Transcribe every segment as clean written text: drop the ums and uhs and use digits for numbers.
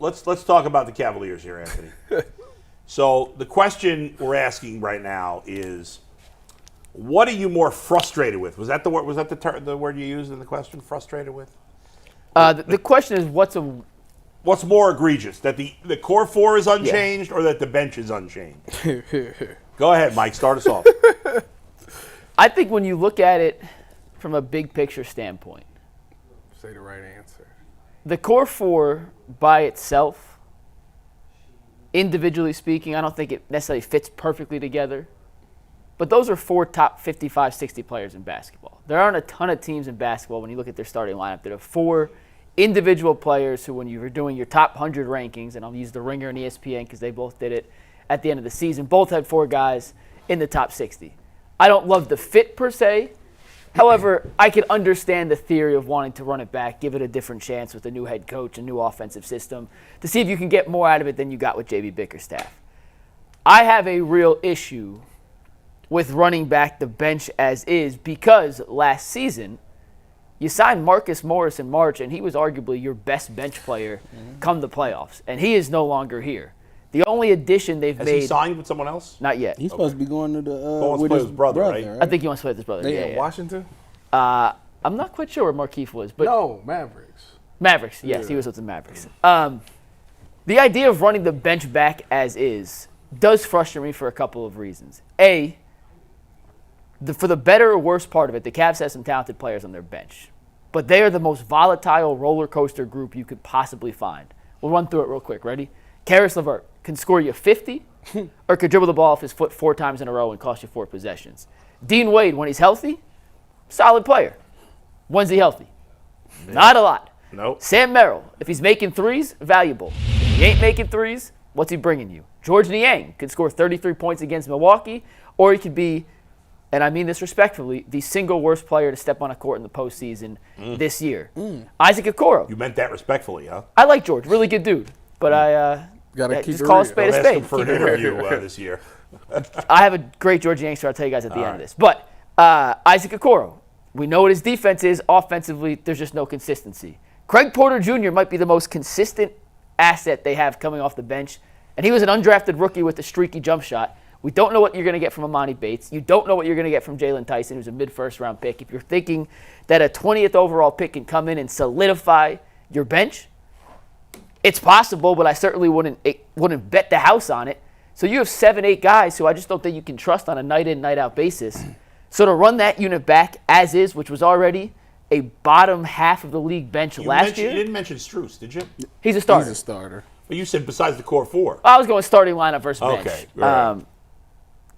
let's talk about the Cavaliers here, Anthony. So the question we're asking right now is, what are you more frustrated with? Was that the word? Was that the word you used in the question? Frustrated with? The question is, what's more egregious? That the core four is unchanged, or that the bench is unchanged? Go ahead, Mike. Start us off. I think when you look at it from a big picture standpoint, say the right answer. The core four by itself, individually speaking, I don't think it necessarily fits perfectly together. But those are 4 top 55, 60 players in basketball. There aren't a ton of teams in basketball when you look at their starting lineup that are 4 individual players who, when you were doing your top 100 rankings, and I'll use the Ringer and ESPN because they both did it at the end of the season, both had 4 guys in the top 60. I don't love the fit per se. However, I can understand the theory of wanting to run it back, give it a different chance with a new head coach, a new offensive system, to see if you can get more out of it than you got with J.B. Bickerstaff. I have a real issue with running back the bench as is because last season you signed Marcus Morris in March, and he was arguably your best bench player come the playoffs, and he is no longer here. The only addition they've made. Has he signed with someone else? Not yet. He's supposed to be going to the with his brother, right? I think he wants to play with his brother. They in Washington? I'm not quite sure where Markieff was, but no, Mavericks. Mavericks, yes, he was with the Mavericks. The idea of running the bench back as is does frustrate me for a couple of reasons. For the better or worse part of it, the Cavs have some talented players on their bench, but they are the most volatile roller coaster group you could possibly find. We'll run through it real quick. Ready? Karis LeVert can score you 50 or could dribble the ball off his foot 4 times in a row and cost you 4 possessions. Dean Wade, when he's healthy, solid player. When's he healthy? Not a lot. Nope. Sam Merrill, if he's making threes, valuable. If he ain't making threes, what's he bringing you? George Niang could score 33 points against Milwaukee, or he could be, and I mean this respectfully, the single worst player to step on a court in the postseason this year. Isaac Okoro. You meant that respectfully, huh? I like George, really good dude. But just call a spade a Ask spade. him for an interview this year. I have a great George Youngster I'll tell you guys at the end of this. But Isaac Okoro, we know what his defense is. Offensively, there's just no consistency. Craig Porter Jr. might be the most consistent asset they have coming off the bench, and he was an undrafted rookie with a streaky jump shot. We don't know what you're going to get from Amani Bates. You don't know what you're going to get from Jalen Tyson, who's a mid-first-round pick. If you're thinking that a 20th overall pick can come in and solidify your bench, it's possible, but I certainly wouldn't bet the house on it. So you have 7, 8 guys who I just don't think you can trust on a night-in, night-out basis. So to run that unit back as is, which was already a bottom half of the league bench last year. You didn't mention Strus, did you? He's a starter. He's a starter. But you said besides the core 4. I was going starting lineup versus bench. Okay.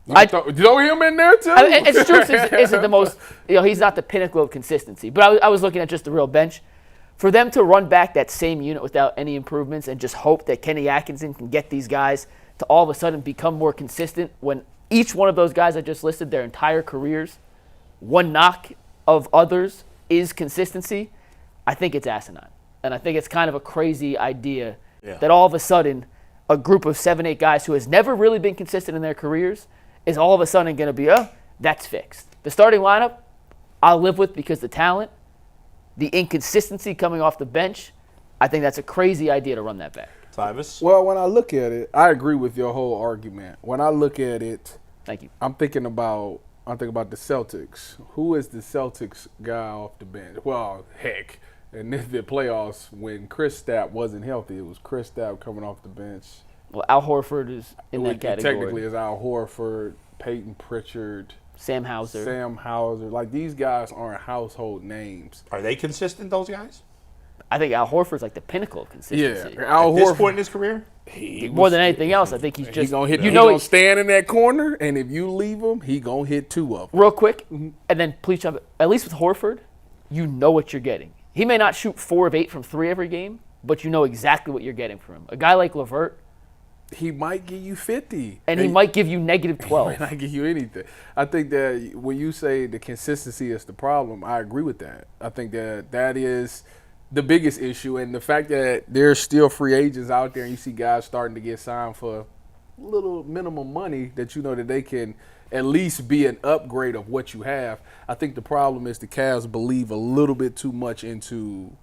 Right. Throw him in there, too? And Strus isn't the most, he's not the pinnacle of consistency. But I was looking at just the real bench. For them to run back that same unit without any improvements and just hope that Kenny Atkinson can get these guys to all of a sudden become more consistent when each one of those guys I just listed, their entire careers, one knock of others is consistency, I think it's asinine. And I think it's kind of a crazy idea that all of a sudden a group of 7, 8 guys who has never really been consistent in their careers is all of a sudden going to be, that's fixed. The starting lineup, I'll live with because the talent, the inconsistency coming off the bench, I think that's a crazy idea to run that back. Tyvis? Well, when I look at it, I agree with your whole argument. When I look at it, Thank you. I'm thinking about the Celtics. Who is the Celtics guy off the bench? Well, heck, in the playoffs when Kristaps wasn't healthy, it was Kristaps coming off the bench. Well, Al Horford is in that category. Technically, it's Al Horford, Peyton Pritchard, Sam Hauser. Like, these guys aren't household names. Are they consistent, those guys? I think Al Horford's like the pinnacle of consistency. Yeah, Al At Horford. this point in his career? More than anything else, I think he's just, He's gonna stand in that corner, and if you leave him, he gonna hit 2 of them. real quick, and then please jump. At least with Horford, you know what you're getting. He may not shoot 4 of 8 from 3 every game, but you know exactly what you're getting from him. A guy like LeVert, He might give you 50. and he might give you negative He 12. might not give you anything. I think that when you say the consistency is the problem, I agree with that. I think that is the biggest issue, and the fact that there's still free agents out there and you see guys starting to get signed for little minimum money that you know that they can at least be an upgrade of what you have. I think the problem is the Cavs believe a little bit too much into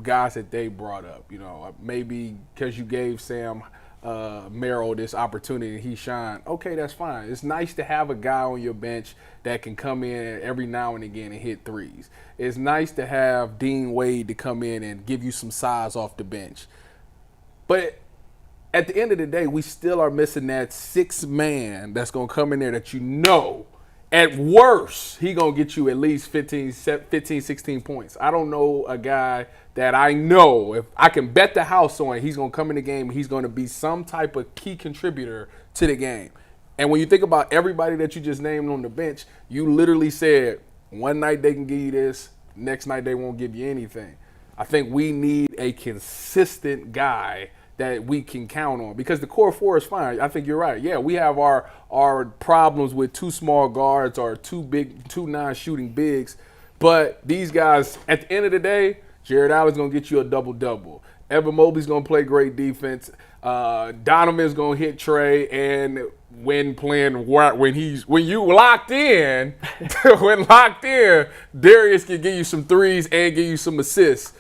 guys that they brought up. You know, maybe because you gave Sam Merrill this opportunity and he shined. Okay, that's fine. It's nice to have a guy on your bench that can come in every now and again and hit threes. It's nice to have Dean Wade to come in and give you some size off the bench. But at the end of the day, we still are missing that sixth man that's going to come in there that you know, at worst, he going to get you at least 15, 16 points. I don't know a guy that I know, if I can bet the house on, he's going to come in the game and he's going to be some type of key contributor to the game. And when you think about everybody that you just named on the bench, you literally said one night they can give you this, next night they won't give you anything. I think we need a consistent guy that we can count on, because the core four is fine. I think you're right. Yeah, we have our problems with two small guards or two non-shooting bigs, but these guys, at the end of the day, Jarrett Allen's going to get you a double-double. Evan Mobley's going to play great defense. Donovan's going to hit Trey, and when you locked in, Darius can give you some threes and give you some assists.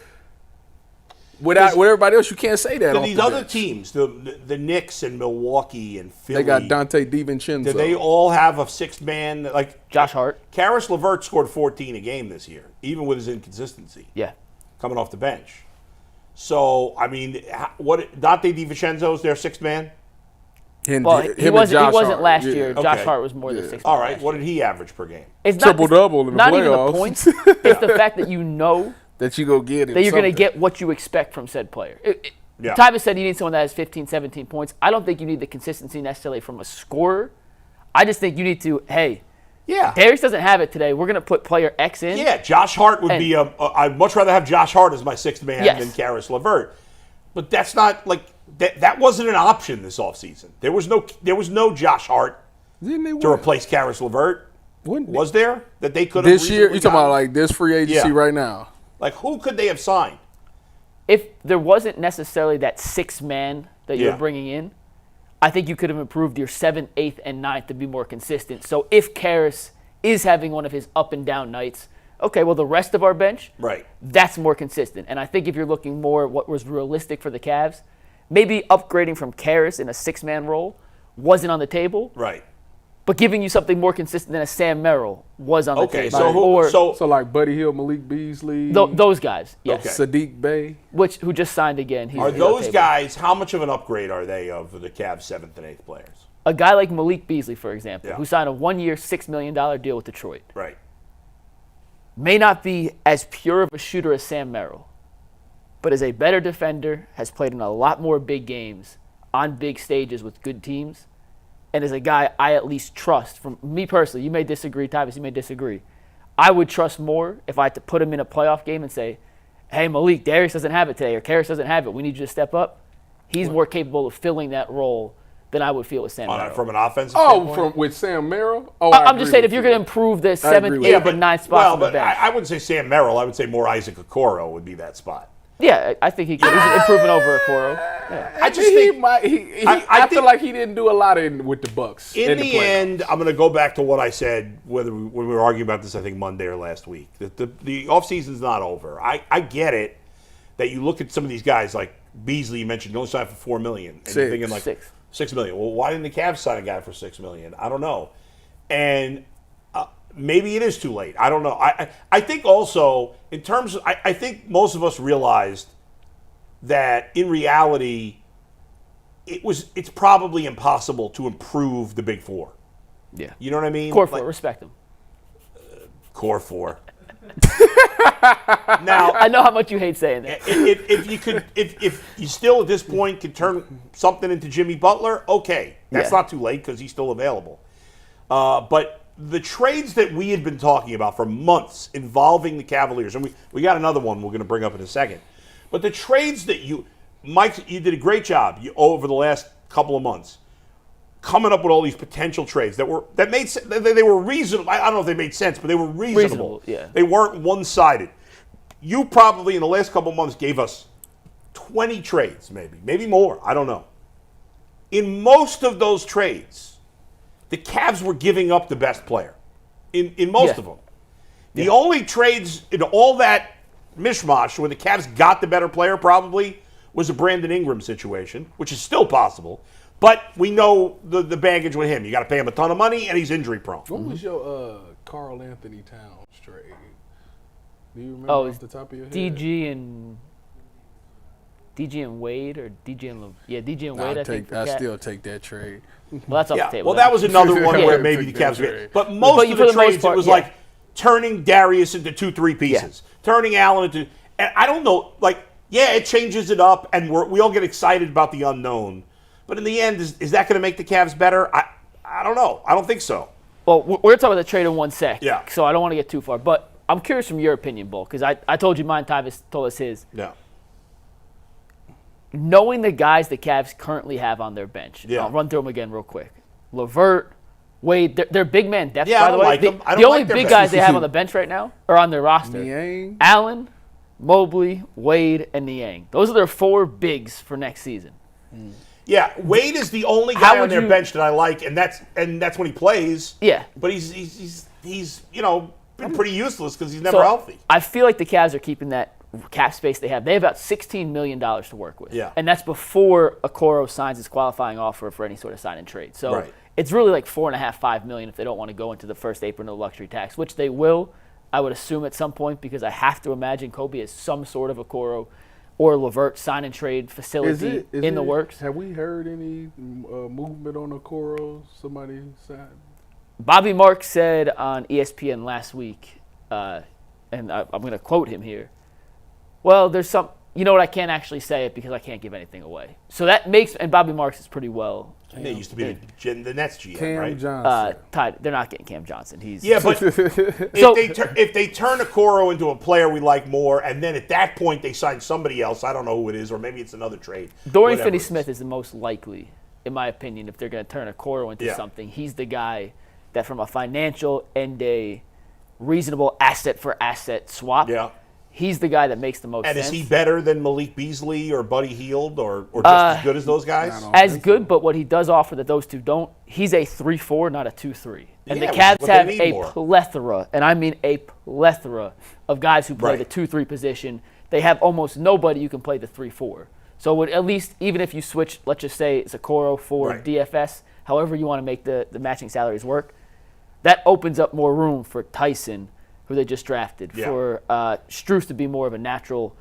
With everybody else, you can't say that. These other teams, the Knicks and Milwaukee and Philly, they got Dante DiVincenzo. Do they all have a sixth man? Like Josh Hart. Karis LeVert scored 14 a game this year, even with his inconsistency. Yeah. Coming off the bench. So, I mean, what Dante DiVincenzo's their sixth man? Well, he wasn't last year. Okay. Josh Hart was more than sixth man. All right. What did he average per game? It's triple-double in the not playoffs. Even the points. It's the fact that you know that you go get him. That you're going to get what you expect from said player. Tyvis said you need someone that has 15, 17 points. I don't think you need the consistency necessarily from a scorer. I just think you need to, Darius doesn't have it today. We're going to put player X in. Yeah, Josh Hart would be I'd much rather have Josh Hart as my sixth man than Karis LeVert. But that's not that wasn't an option this offseason. There was no Josh Hart to replace Karis LeVert. Was there that they could have this year? You talking about this free agency right now? Like, who could they have signed? If there wasn't necessarily that sixth man that you're bringing in, I think you could have improved your 7th, 8th, and 9th to be more consistent. So if Karis is having one of his up and down nights, okay, well, the rest of our bench, that's more consistent. And I think if you're looking more at what was realistic for the Cavs, maybe upgrading from Karis in a six-man role wasn't on the table. Right. But giving you something more consistent than a Sam Merrill was on the table. So like Buddy Hield, Malik Beasley, those guys, yes. Okay. Sadiq Bey, who just signed again. Are those guys? How much of an upgrade are they of the Cavs' 7th and 8th players? A guy like Malik Beasley, for example, who signed a 1-year, $6 million deal with Detroit, may not be as pure of a shooter as Sam Merrill, but is a better defender, has played in a lot more big games on big stages with good teams. And as a guy I at least trust, from me personally, you may disagree, Tyvis, you may disagree. I would trust more if I had to put him in a playoff game and say, hey, Malik, Darius doesn't have it today, or Karis doesn't have it. We need you to step up. He's more capable of filling that role than I would feel with Sam Merrill. From an offensive standpoint? With Sam Merrill? I'm just saying if you're going to improve the 7th, 8th, and 9th spots on the bench. I wouldn't say Sam Merrill. I would say more Isaac Okoro would be that spot. Yeah, I think he could. He's improving over Okoro. Yeah. I just think I feel like he didn't do a lot with the Bucks. In the end, I'm going to go back to what I said when we were arguing about this, I think, Monday or last week. The offseason's not over. I get it that you look at some of these guys like Beasley, you mentioned, only signed for $4 million. And you're thinking like $6 million. Well, why didn't the Cavs sign a guy for $6 million? I don't know. And maybe it is too late. I don't know. I think also, in terms of, I think most of us realized that in reality, it's probably impossible to improve the Big Four. Yeah. You know what I mean? Core four, respect them. Core four. Now, I know how much you hate saying that. If you still at this point can turn something into Jimmy Butler, okay. That's not too late because he's still available. But the trades that we had been talking about for months involving the Cavaliers, and we got another one we're going to bring up in a second, but the trades that Mike, you did a great job over the last couple of months coming up with all these potential trades that made sense. They were reasonable. I don't know if they made sense, but they were reasonable. They weren't one-sided. You probably in the last couple of months gave us 20 trades, maybe more. I don't know. In most of those trades, the Cavs were giving up the best player in most of them. The only trades in all that mishmash when the Cavs got the better player probably was a Brandon Ingram situation, which is still possible. But we know the baggage with him. You got to pay him a ton of money, and he's injury prone. What was your Carl Anthony Towns trade? Do you remember off the top of your head? DG and Wade, or DG and DG and Wade. I still take that trade. Well, that's off the table. Well, that was another one where maybe the Cavs get. But most of the trades, it was like turning Darius into 2-3 pieces, turning Allen into. And I don't know, like, it changes it up, and we all get excited about the unknown. But in the end, is that going to make the Cavs better? I don't know. I don't think so. Well, we're talking about the trade in 1 sec. Yeah. So I don't want to get too far. But I'm curious from your opinion, Bull, because I told you mine, Tyvis told us his. Yeah. Knowing the guys the Cavs currently have on their bench, I'll run through them again real quick. LeVert, Wade, they're big man depth, by the way. The only big guys they have on the bench right now are on their roster. Niang. Allen, Mobley, Wade, and Niang. Those are their 4 bigs for next season. Yeah, Wade is the only guy on their bench that I like, and that's when he plays. Yeah. But he's been pretty useless because he's never healthy. I feel like the Cavs are keeping that cap space they have. They have about $16 million to work with. Yeah. And that's before Okoro signs his qualifying offer for any sort of sign and trade. So it's really like $4.5, $5 million if they don't want to go into the first apron of the luxury tax, which they will, I would assume, at some point, because I have to imagine Koby is some sort of Okoro or LeVert sign and trade facility in the works. Have we heard any movement on Okoro? Somebody said. Bobby Marks said on ESPN last week, and I'm going to quote him here, well, there's some, you know what, I can't actually say it because I can't give anything away. So that makes, and Bobby Marks is pretty well. And they used to be the Nets GM, Cam right? Johnson. They're not getting Cam Johnson. But if they turn Okoro into a player we like more, and then at that point they sign somebody else, I don't know who it is, or maybe it's another trade. Dorian Finney-Smith is the most likely, in my opinion, if they're going to turn Okoro into something. He's the guy that, from a financial and a reasonable asset for asset swap, he's the guy that makes the most sense. And is he better than Malik Beasley or Buddy Hield or just as good as those guys? As good, but what he does offer that those two don't, he's a 3-4, not a 2-3. And the Cavs have a plethora, and I mean a plethora, of guys who play the 2-3 position. They have almost nobody who can play the 3-4. So at least, even if you switch, let's just say Okoro for DFS, however you want to make the matching salaries work, that opens up more room for Tyson, who they just drafted, for Strus to be more of a natural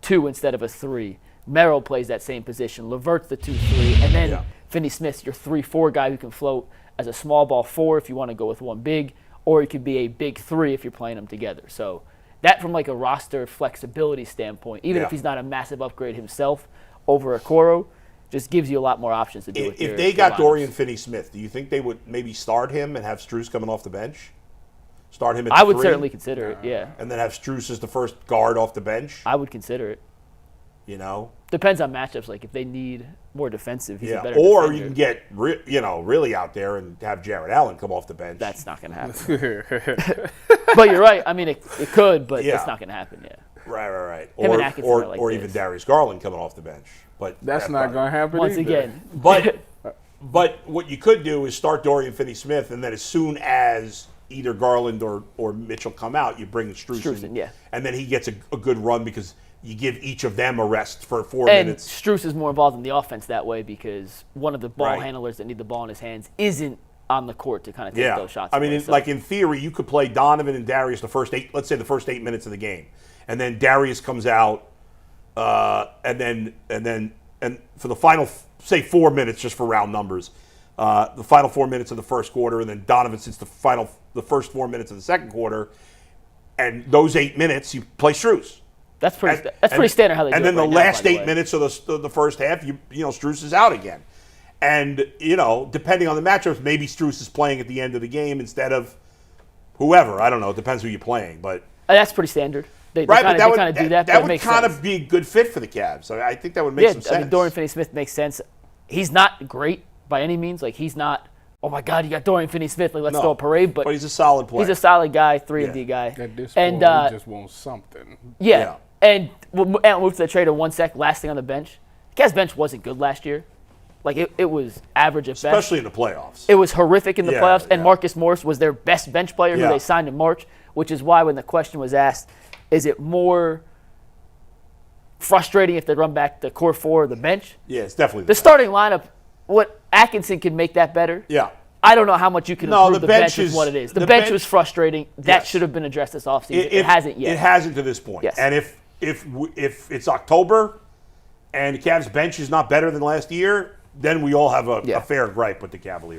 2 instead of a 3. Merrill plays that same position. LeVert's the 2-3. And then Finney-Smith's your 3-4 guy who can float as a small ball 4 if you want to go with one big, or he could be a big 3 if you're playing them together. So that, from like a roster flexibility standpoint, even if he's not a massive upgrade himself over Okoro, just gives you a lot more options to do with If they got Dorian Finney-Smith, do you think they would maybe start him and have Strus coming off the bench? Start him at I would 3? certainly consider it, yeah. And then have Strus as the first guard off the bench? I would consider it. You know? Depends on matchups. Like, if they need more defensive, he's a better or defender. You can get really out there and have Jarrett Allen come off the bench. That's not going to happen. But you're right. I mean, it could, but it's not going to happen yet. Right. Him and Atkinson are like or even Darius Garland coming off the bench. But that's not going to happen once either. Again. But what you could do is start Dorian Finney-Smith, and then as soon as either Garland or Mitchell come out, you bring Strus in. And then he gets a good run because you give each of them a rest for 4 minutes. And Strus is more involved in the offense that way because one of the ball handlers that need the ball in his hands isn't on the court to kind of take those shots. I mean, in theory, you could play Donovan and Darius the first 8 minutes of the game. And then Darius comes out, and for the final, say 4 minutes, just for round numbers, the final 4 minutes of the first quarter, and then Donovan sits the first 4 minutes of the second quarter, and those 8 minutes you play Strus. That's pretty standard how they do it. And then the last 8 minutes of the first half, Strus is out again. And depending on the matchups, maybe Strus is playing at the end of the game instead of whoever. I don't know. It depends who you're playing, but that's pretty standard. They kind of do that. That would kind of be a good fit for the Cavs. I think that would make some sense. I mean, Dorian Finney-Smith makes sense. He's not great by any means. Like, he's not, oh my God, you got Dorian Finney-Smith. Like, let's throw a parade. But he's a solid player. He's a solid guy, 3-and-D guy. At this point, he just wants something. Yeah. And we'll move to the trade in 1 sec. Last thing on the bench. The Cavs bench wasn't good last year. Like, it was average at best. Especially in the playoffs. It was horrific in the playoffs. And Marcus Morris was their best bench player who they signed in March, which is why when the question was asked, is it more frustrating if they run back the core four or the bench. Yeah, it's definitely The starting lineup, what Atkinson can make that better. Yeah. I don't know how much you can No, improve the the bench bench with is- what it is. The the bench bench- was frustrating. That Yes. should have been addressed this offseason. It hasn't yet. It hasn't to this point. Yes. And if it's October and the Cavs bench is not better than last year, then we all have a Yeah. fair gripe with the Cavaliers.